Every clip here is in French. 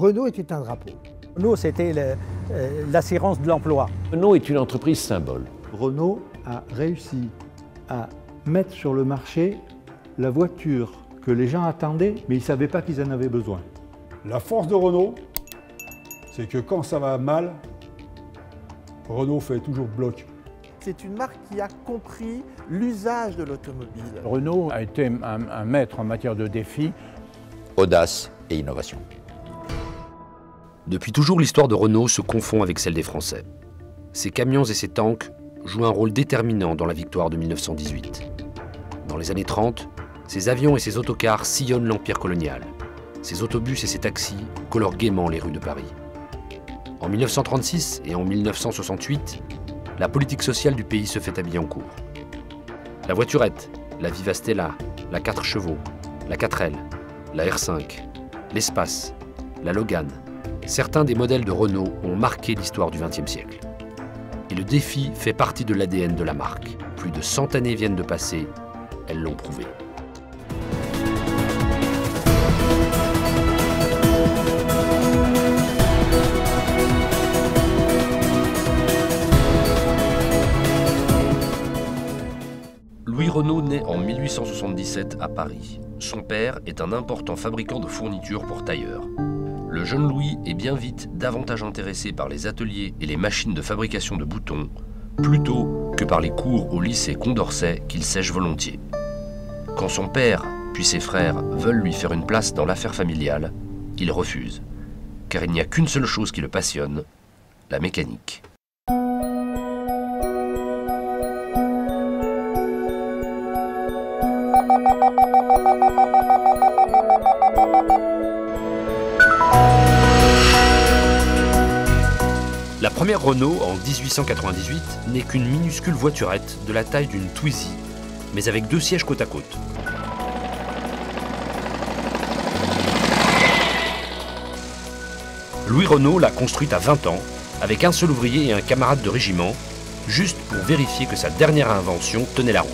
Renault était un drapeau. Renault, c'était l'assurance de l'emploi. Renault est une entreprise symbole. Renault a réussi à mettre sur le marché la voiture que les gens attendaient, mais ils ne savaient pas qu'ils en avaient besoin. La force de Renault, c'est que quand ça va mal, Renault fait toujours bloc. C'est une marque qui a compris l'usage de l'automobile. Renault a été un maître en matière de défis. Audace et innovation. Depuis toujours, l'histoire de Renault se confond avec celle des Français. Ses camions et ses tanks jouent un rôle déterminant dans la victoire de 1918. Dans les années 30, ses avions et ses autocars sillonnent l'empire colonial. Ses autobus et ses taxis colorent gaiement les rues de Paris. En 1936 et en 1968, la politique sociale du pays se fait à Billancourt. La voiturette, la Viva Stella, la 4 chevaux, la 4L, la R5, l'Espace, la Logan, certains des modèles de Renault ont marqué l'histoire du XXe siècle. Et le défi fait partie de l'ADN de la marque. Plus de 100 années viennent de passer, elles l'ont prouvé. Louis Renault naît en 1877 à Paris. Son père est un important fabricant de fournitures pour tailleurs. Le jeune Louis est bien vite davantage intéressé par les ateliers et les machines de fabrication de boutons, plutôt que par les cours au lycée Condorcet qu'il sèche volontiers. Quand son père, puis ses frères, veulent lui faire une place dans l'affaire familiale, il refuse, car il n'y a qu'une seule chose qui le passionne, la mécanique. La première Renault, en 1898, n'est qu'une minuscule voiturette de la taille d'une Twizy, mais avec 2 sièges côte à côte. Louis Renault l'a construite à 20 ans, avec un seul ouvrier et un camarade de régiment, juste pour vérifier que sa dernière invention tenait la route.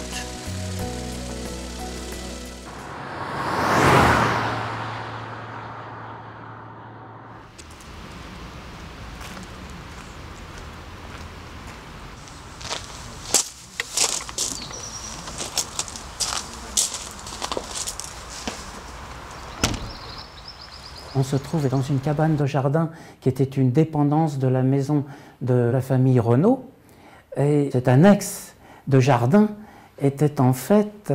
On se trouve dans une cabane de jardin qui était une dépendance de la maison de la famille Renault. Et cet annexe de jardin était en fait,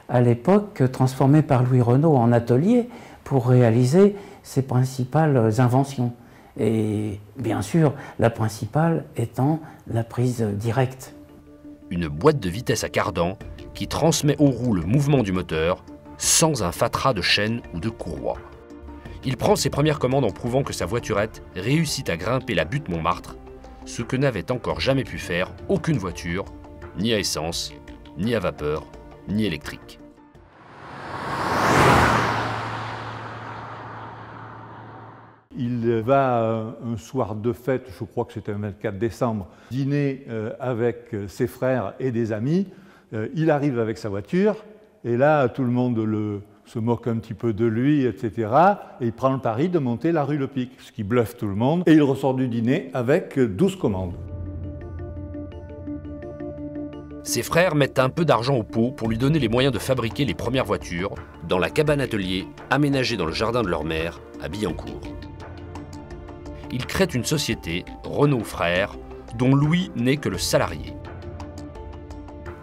à l'époque, transformé par Louis Renault en atelier pour réaliser ses principales inventions. Et bien sûr, la principale étant la prise directe. Une boîte de vitesse à cardan qui transmet aux roues le mouvement du moteur sans un fatras de chaîne ou de courroie. Il prend ses premières commandes en prouvant que sa voiturette réussit à grimper la butte Montmartre, ce que n'avait encore jamais pu faire aucune voiture, ni à essence, ni à vapeur, ni électrique. Il va un soir de fête, je crois que c'était le 24 décembre, dîner avec ses frères et des amis. Il arrive avec sa voiture et là tout le monde se moque un petit peu de lui, etc. Et il prend le pari de monter la rue Le Pic, ce qui bluffe tout le monde. Et il ressort du dîner avec 12 commandes. Ses frères mettent un peu d'argent au pot pour lui donner les moyens de fabriquer les premières voitures dans la cabane atelier aménagée dans le jardin de leur mère à Billancourt. Ils créent une société, Renault Frères, dont Louis n'est que le salarié.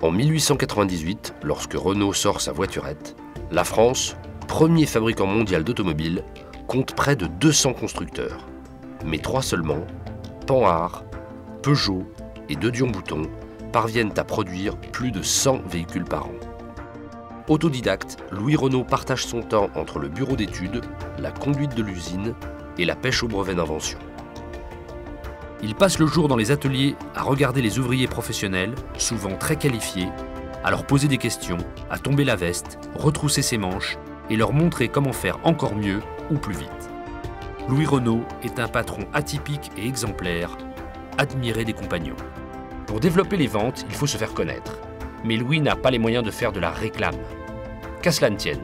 En 1898, lorsque Renault sort sa voiturette, la France, premier fabricant mondial d'automobiles, compte près de 200 constructeurs. Mais 3 seulement, Panhard, Peugeot et De Dion-Bouton, parviennent à produire plus de 100 véhicules par an. Autodidacte, Louis Renault partage son temps entre le bureau d'études, la conduite de l'usine et la pêche au brevet d'invention. Il passe le jour dans les ateliers à regarder les ouvriers professionnels, souvent très qualifiés, à leur poser des questions, à tomber la veste, retrousser ses manches et leur montrer comment faire encore mieux ou plus vite. Louis Renault est un patron atypique et exemplaire, admiré des compagnons. Pour développer les ventes, il faut se faire connaître. Mais Louis n'a pas les moyens de faire de la réclame. Qu'à cela ne tienne,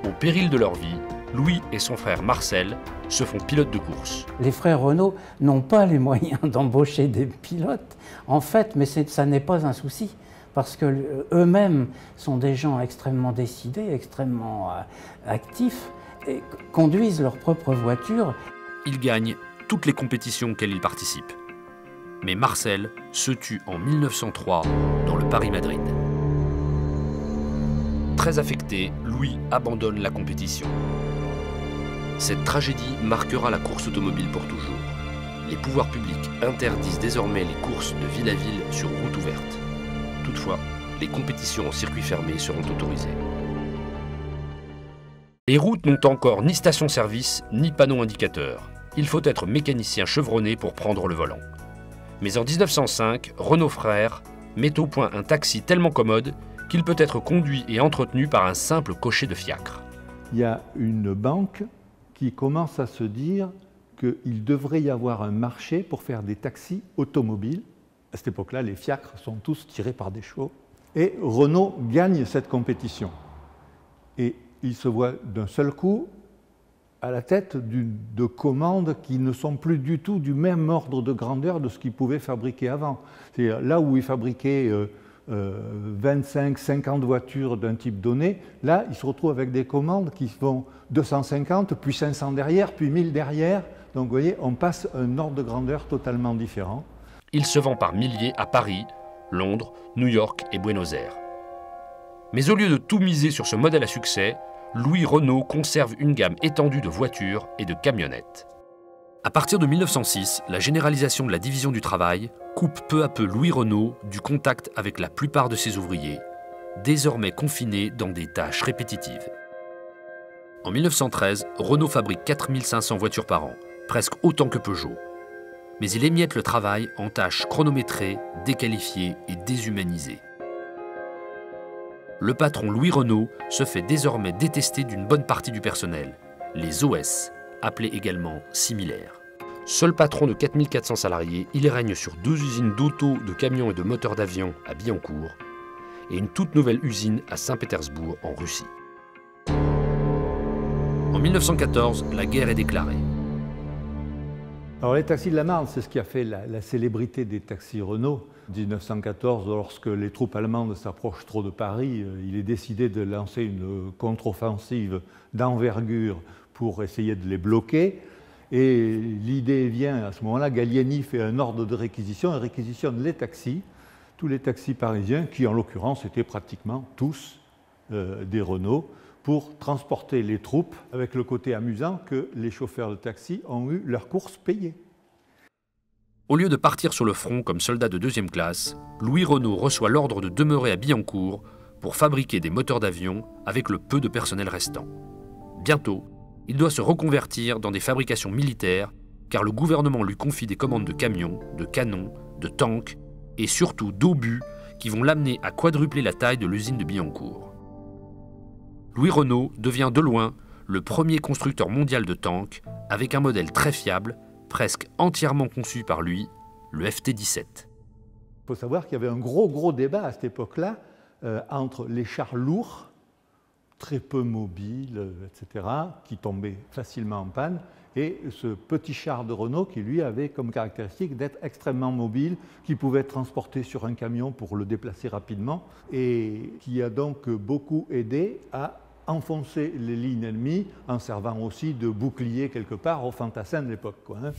au péril de leur vie, Louis et son frère Marcel se font pilotes de course. Les frères Renault n'ont pas les moyens d'embaucher des pilotes, en fait, mais ça n'est pas un souci, parce qu'eux-mêmes sont des gens extrêmement décidés, extrêmement actifs, et conduisent leur propre voiture. Ils gagnent toutes les compétitions auxquelles ils participent. Mais Marcel se tue en 1903 dans le Paris-Madrid. Très affecté, Louis abandonne la compétition. Cette tragédie marquera la course automobile pour toujours. Les pouvoirs publics interdisent désormais les courses de ville à ville sur route ouverte. Toutefois, les compétitions en circuit fermé seront autorisées. Les routes n'ont encore ni station-service, ni panneaux indicateurs. Il faut être mécanicien chevronné pour prendre le volant. Mais en 1905, Renault Frères met au point un taxi tellement commode qu'il peut être conduit et entretenu par un simple cocher de fiacre. Il y a une banque qui commence à se dire qu'il devrait y avoir un marché pour faire des taxis automobiles. À cette époque-là, les fiacres sont tous tirés par des chevaux. Et Renault gagne cette compétition. Et il se voit d'un seul coup à la tête de commandes qui ne sont plus du tout du même ordre de grandeur de ce qu'il pouvait fabriquer avant. C'est là où il fabriquait 25, 50 voitures d'un type donné, là, il se retrouve avec des commandes qui font 250, puis 500 derrière, puis 1000 derrière. Donc, vous voyez, on passe un ordre de grandeur totalement différent. Il se vend par milliers à Paris, Londres, New York et Buenos Aires. Mais au lieu de tout miser sur ce modèle à succès, Louis Renault conserve une gamme étendue de voitures et de camionnettes. À partir de 1906, la généralisation de la division du travail coupe peu à peu Louis Renault du contact avec la plupart de ses ouvriers, désormais confinés dans des tâches répétitives. En 1913, Renault fabrique 4500 voitures par an, presque autant que Peugeot. Mais il émiette le travail en tâches chronométrées, déqualifiées et déshumanisées. Le patron Louis Renault se fait désormais détester d'une bonne partie du personnel, les OS, appelés également similaires. Seul patron de 4400 salariés, il règne sur 2 usines d'auto, de camions et de moteurs d'avion à Billancourt et une toute nouvelle usine à Saint-Pétersbourg en Russie. En 1914, la guerre est déclarée. Alors les taxis de la Marne, c'est ce qui a fait la célébrité des taxis Renault. En 1914, lorsque les troupes allemandes s'approchent trop de Paris, il est décidé de lancer une contre-offensive d'envergure pour essayer de les bloquer. Et l'idée vient à ce moment-là, Gallieni fait un ordre de réquisition et réquisitionne les taxis, tous les taxis parisiens, qui en l'occurrence étaient pratiquement tous des Renault, pour transporter les troupes, avec le côté amusant que les chauffeurs de taxi ont eu leurs courses payées. Au lieu de partir sur le front comme soldat de 2e classe, Louis Renault reçoit l'ordre de demeurer à Billancourt pour fabriquer des moteurs d'avion avec le peu de personnel restant. Bientôt, il doit se reconvertir dans des fabrications militaires car le gouvernement lui confie des commandes de camions, de canons, de tanks et surtout d'obus qui vont l'amener à quadrupler la taille de l'usine de Billancourt. Louis Renault devient de loin le premier constructeur mondial de tanks avec un modèle très fiable, presque entièrement conçu par lui, le FT-17. Il faut savoir qu'il y avait un gros débat à cette époque-là entre les chars lourds, très peu mobiles, etc., qui tombaient facilement en panne, et ce petit char de Renault qui, lui, avait comme caractéristique d'être extrêmement mobile, qui pouvait être transporté sur un camion pour le déplacer rapidement, et qui a donc beaucoup aidé à enfoncer les lignes ennemies en servant aussi de bouclier quelque part aux fantassins de l'époque, quoi, hein.